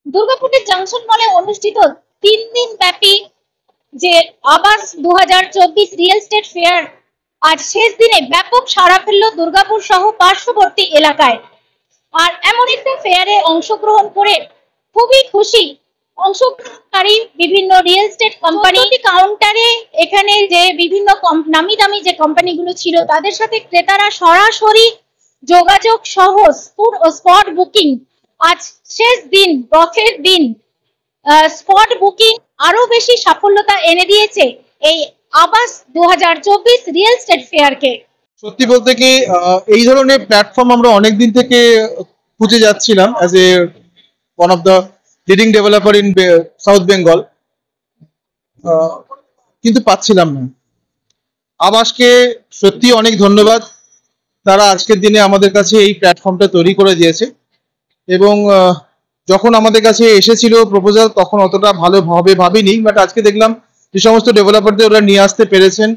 দুর্গাপুরের জংশন মলে অনুষ্ঠিত 3 দিন ব্যাপী যে আবাস 2024 রিয়েল এস্টেট ফেয়ার আজ শেষ দিনে ব্যাপক সাড়া ফেললো দুর্গাপুর সহ পার্শ্ববর্তী এলাকায়। আর এমন একটা ফেয়ারে অংশগ্রহণ করে খুবই খুশি অংশগ্রহণকারী বিভিন্ন রিয়েল এস্টেট কোম্পানি। কাউন্টারে এখানে যে বিভিন্ন নামি দামি যে কোম্পানিগুলো ছিল তাদের সাথে ক্রেতারা সরাসরি যোগাযোগ সহ স্পট বুকিং। আজ শেষ দিন, রথের দিন, স্পট বুকিং আরো বেশি সাফল্যতা এনে দিয়েছে এই আবাস 2024 রিয়েল এস্টেট ফেয়ারকে। সত্যি বলতে কি এই ধরনের প্ল্যাটফর্ম আমরা অনেকদিন থেকে খুঁজে যাচ্ছিলাম as a one of the leading developer in south Bengal, কিন্তু পাচ্ছিলাম না। আবাসকে সত্যি অনেক ধন্যবাদ, তারা আজকের দিনে আমাদের কাছে এই প্ল্যাটফর্মটা তৈরি করে দিয়েছে। এবং যখন আমাদের কাছে এসেছিল প্রপোজাল তখন অতটা ভালোভাবে ভাবিনি, বাট আজকে দেখলাম যে সমস্ত ডেভেলপারদের ওরা নিয়ে আসতে পেরেছেন।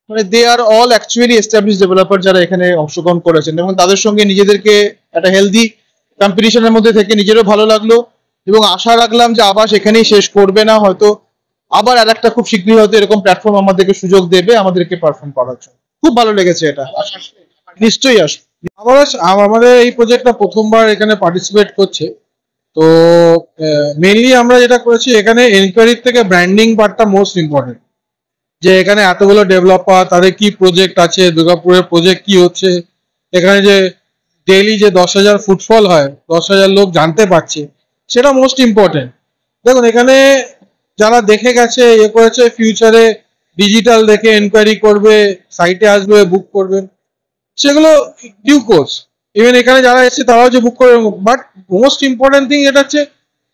মানে দে আর অল অ্যাকচুয়ালি এস্টাবলিশ ডেভেলপার যারা এখানে অংশগ্রহণ করেছেন, এবং তাদের সঙ্গে নিজেদেরকে একটা হেলদি কম্পিটিশনের মধ্যে থেকে নিজেরও ভালো লাগলো। এবং আশা রাখলাম যে আবাস এখানেই শেষ করবে না, হয়তো আবার আর একটা খুব শীঘ্রই হয়তো এরকম প্ল্যাটফর্ম আমাদেরকে সুযোগ দেবে আমাদেরকে পারফর্ম করার জন্য। খুব ভালো লেগেছে এটা, নিশ্চয়ই আসবে। আবাস আমাদের এই প্রজেক্টটা প্রথমবার এখানে পার্টিসিপেট করছে। তো মেইনলি আমরা যেটা করেছি এখানে এনকোয়ারির থেকে ব্র্যান্ডিং পার্টটা মোস্ট ইম্পর্টেন্ট, যে এখানে এতগুলো ডেভেলপার তাদের কি প্রজেক্ট আছে, দুর্গাপুরের প্রজেক্ট কি হচ্ছে, এখানে যে ডেইলি যে 10,000 ফুটফল হয়, 10,000 লোক জানতে পারছে, সেটা মোস্ট ইম্পর্টেন্ট। দেখুন এখানে যারা দেখে গেছে ইয়ে করেছে, ফিউচারে ডিজিটাল দেখে এনকোয়ারি করবে, সাইটে আসবে, বুক করবে, সেগুলো ডিউ কোর্স। ইভেন এখানে যারা এসছে তারাও যে বুক করবে, বাট মোস্ট ইম্পর্টেন্ট থিং এটা হচ্ছে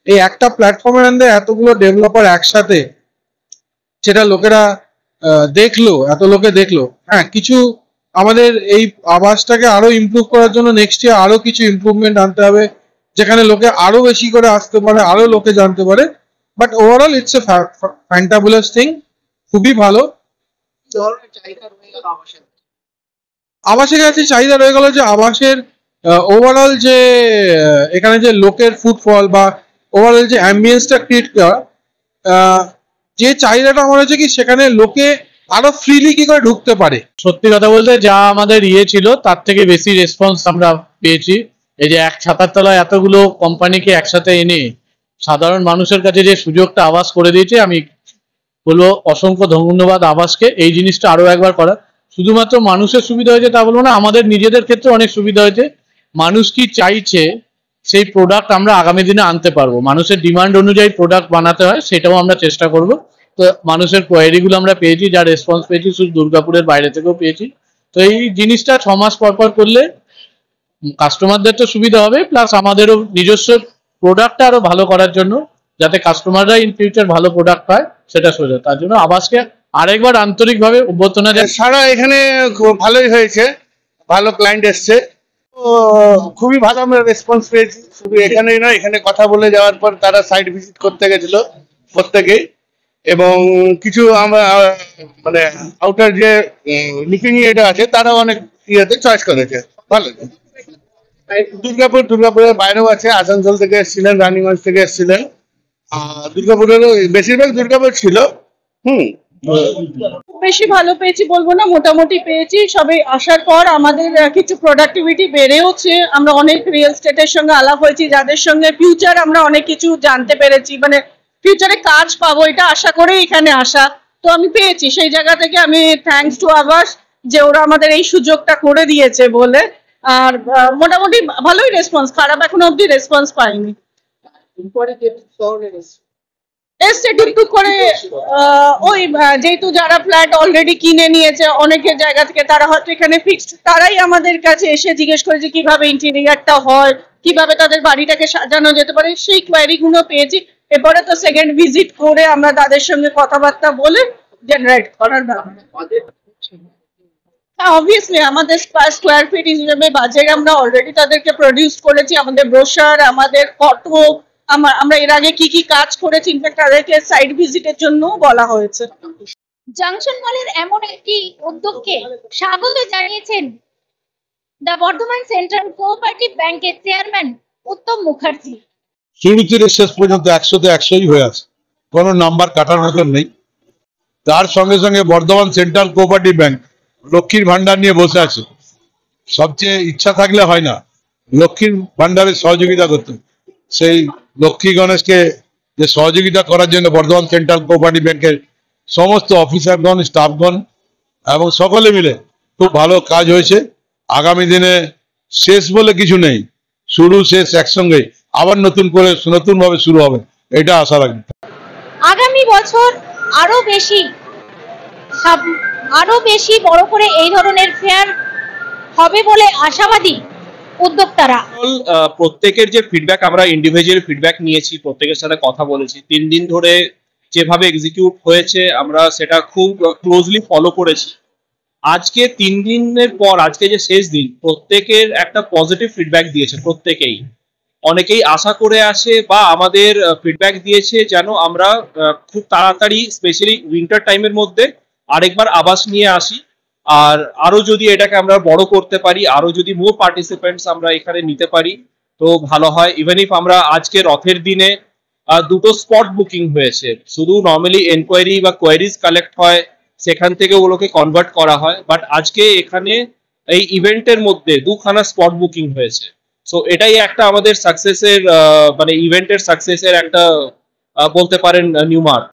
এই একটা প্ল্যাটফর্মের মধ্যে এতগুলো ডেভেলপার একসাথে, সেটা লোকেরা দেখলো, এত লোকে দেখলো। হ্যাঁ, কিছু আমাদের এই আবাসটাকে আরো ইমপ্রুভ করার জন্য নেক্সট ইয়ার আরো কিছু ইমপ্রুভমেন্ট আনতে হবে, যেখানে লোকে আরো বেশি করে আসতে পারে, আরো লোকে জানতে পারে। But overall it's a fantabulous thing, খুবই ভালো। আবাসের কাছে চাহিদা রয়ে গেল যে আবাসের ওভারঅল যে এখানে যে লোকের ফুটফল বা ওভারঅল যে অ্যাম্বিয়েন্সটা ক্রিয়েট করা, যে চাহিদাটা আমার হচ্ছে কি সেখানে লোকে আরো ফ্রিলি কি করে ঢুকতে পারে। সত্যি কথা বলতে যা আমাদের ছিল তার থেকে বেশি রেসপন্স আমরা পেয়েছি। এই যে এক ছাতার তলায় এতগুলো কোম্পানিকে একসাথে এনে সাধারণ মানুষের কাছে যে সুযোগটা আবাস করে দিয়েছে, আমি বলবো অসংখ্য ধন্যবাদ আবাসকে এই জিনিসটা আরো একবার করা। শুধুমাত্র মানুষের সুবিধা হয়েছে তা বলবো না, আমাদের নিজেদের ক্ষেত্রে অনেক সুবিধা হয়েছে। মানুষ কি চাইছে সেই প্রোডাক্ট আমরা আগামী দিনে আনতে পারবো, মানুষের ডিমান্ড অনুযায়ী প্রোডাক্ট বানাতে হয় সেটাও আমরা চেষ্টা করব। তো মানুষের কোয়ারিগুলো আমরা পেয়েছি, যা রেসপন্স পেয়েছি শুধু দুর্গাপুরের বাইরে থেকেও পেয়েছি। তো এই জিনিসটা 6 মাস পর পর করলে কাস্টমারদের তো সুবিধা হবে, প্লাস আমাদেরও নিজস্ব প্রোডাক্টটা আরো ভালো করার জন্য, যাতে কাস্টমাররা ইন ফিউচার ভালো প্রোডাক্ট পায় সেটা সোজা। তার জন্য আবাসকে আরেকবার আন্তরিকভাবে অভ্যর্থনা জানাই। সারা এখানে ভালোই হয়েছে, ভালো ক্লায়েন্ট এসছে, খুবই ভালো আমরা রেসপন্স পেয়েছি। শুধু এখানেই নয়, এখানে কথা বলে যাওয়ার পর তারা সাইট ভিজিট করতে গেছিল প্রত্যেকেই, এবং কিছু আমরা মানে আউটার যে লুকিং এটা আছে তারাও অনেক ইয়েতে চয়েস করেছে। ভালো। দুর্গাপুরের বাইরেও আছে, আসানসোল থেকে এসেছিলেন, রানীগঞ্জ থেকে এসেছিলেন, দুর্গাপুরেরও বেশিরভাগ দুর্গাপুর ছিল। বেশি ভালো পেয়েছি বলবো না, মোটামুটি পেয়েছি। সবে আসার পর আমাদের কিছু প্রোডাক্টিভিটি বেড়েওছে। আমরা অনেক রিয়েল এস্টেটের সঙ্গে আলাপ হয়েছি, যাদের সঙ্গে ফিউচার আমরা অনেক কিছু জানতে পেরেছি, মানে ফিউচারে কাজ পাবো এটা আশা করে এখানে আসা। তো আমি পেয়েছি, সেই জায়গা থেকে আমি থ্যাঙ্কস টু আবাস যে ওরা আমাদের এই সুযোগটা করে দিয়েছে বলে। আর মোটামুটি ভালোই রেসপন্স, খারাপ এখনো অব্দি রেসপন্স পাইনি। এসছে টুকটুক করে, ওই যেহেতু যারা ফ্ল্যাট অলরেডি কিনে নিয়েছে অনেকের জায়গা থেকে, তারা হয়তো এখানে ফিক্সড, তারাই আমাদের কাছে এসে জিজ্ঞেস করে যে কিভাবে ইন্টেরিয়ারটা হয়, কিভাবে তাদের বাড়িটাকে সাজানো যেতে পারে, সেই কোয়ারি গুলো পেয়েছি। এরপরে তো সেকেন্ড ভিজিট করে আমরা তাদের সঙ্গে কথাবার্তা বলে জেনারেট করার ব্যাপার। হ্যাঁ, অবভিয়াসলি আমাদের স্কোয়ার ফিট হিসেবে বাজেট আমরা অলরেডি তাদেরকে প্রডিউস করেছি, আমাদের ব্রোশার, আমাদের ফটো, আমরা এর আগে কি কি কাজ করেছি, ইনফ্যাক্ট তাদেরকে সাইট ভিজিটের জন্য বলা হয়েছে। জংশন মলের এমন একটি উদ্যোগকে স্বাগত জানিয়েছেন দ্য বর্ধমান সেন্ট্রাল কোঅপারেটিভ ব্যাংকের চেয়ারম্যান উত্তম মুখার্জি। শুরু থেকে শেষ পর্যন্ত 100-তে 100ই হয়ে আছে, কোনো নাম্বার কাটার মতন নেই। তার সঙ্গে সঙ্গে বর্ধমান সেন্ট্রাল কোঅপারেটিভ ব্যাংক লক্ষ্মীর ভান্ডার নিয়ে বসে আছে। সবচেয়ে ইচ্ছা থাকলে হয় না, লক্ষ্মীর ভান্ডারের সহযোগিতা করতে। সেই লক্ষ্মী গণেশকে যে সহযোগিতা করার জন্য বর্ধমান সেন্ট্রাল কোঅপারেটিভ ব্যাংকের সমস্ত অফিসারগণ, স্টাফগণ এবং সকলে মিলে খুব ভালো কাজ হয়েছে। আগামী দিনে শেষ বলে কিছু নেই, শুরু শেষ একসঙ্গে, আবার নতুনভাবে শুরু হবে, এটা আশা রাখি। আগামী বছর আরো বেশি বড় করে এই ধরনের ফেয়ার হবে বলে আশাবাদী উদ্যোক্তারা। প্রত্যেকের যে ফিডব্যাক, আমরা ইন্ডিভিজুয়াল ফিডব্যাক নিয়েছি, প্রত্যেকের সাথে কথা বলেছি। 3 দিন ধরে যেভাবে এক্সিকিউট হয়েছে আমরা সেটা খুব ক্লোজলি ফলো করেছি। আজকে 3 দিনের পর আজকে যে শেষ দিন, প্রত্যেকের একটা পজিটিভ ফিডব্যাক দিয়েছে। প্রত্যেকেই, অনেকেই আশা করে আসে বা আমাদের ফিডব্যাক দিয়েছে যেন আমরা খুব তাড়াতাড়ি, স্পেশালি উইন্টার টাইমের মধ্যে আরেকবার আবাস নিয়ে আসি। আর আরো যদি এটাকে আমরা বড় করতে পারি, আরো যদি মোর পার্টিসিপেন্টস আমরা এখানে নিতে পারি তো ভালো হয়। ইভেন ইফ আমরা আজকে রথের দিনে 2টো স্পট বুকিং হয়েছে, শুধু নর্মালি এনকোয়ারি বা কোয়ারিজ কালেক্ট হয়, সেখান থেকে ওগুলোকে কনভার্ট করা হয়, বাট আজকে এখানে এই ইভেন্টের মধ্যে 2খানা স্পট বুকিং হয়েছে। সো এটাই একটা আমাদের সাকসেসের, মানে ইভেন্টের সাকসেসের একটা বলতে পারেন নিউমার্ক।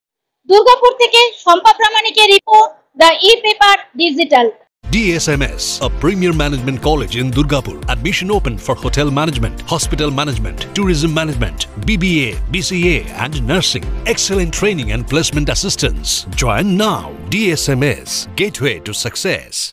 দুর্গাপুর থেকে শম্পা প্রামাণিকের report, the e-paper digital. DSMS, a premier management college in Durgapur. Admission open for hotel management, hospital management, tourism management, BBA, BCA and nursing. Excellent training and placement assistance. Join now. DSMS, gateway to success.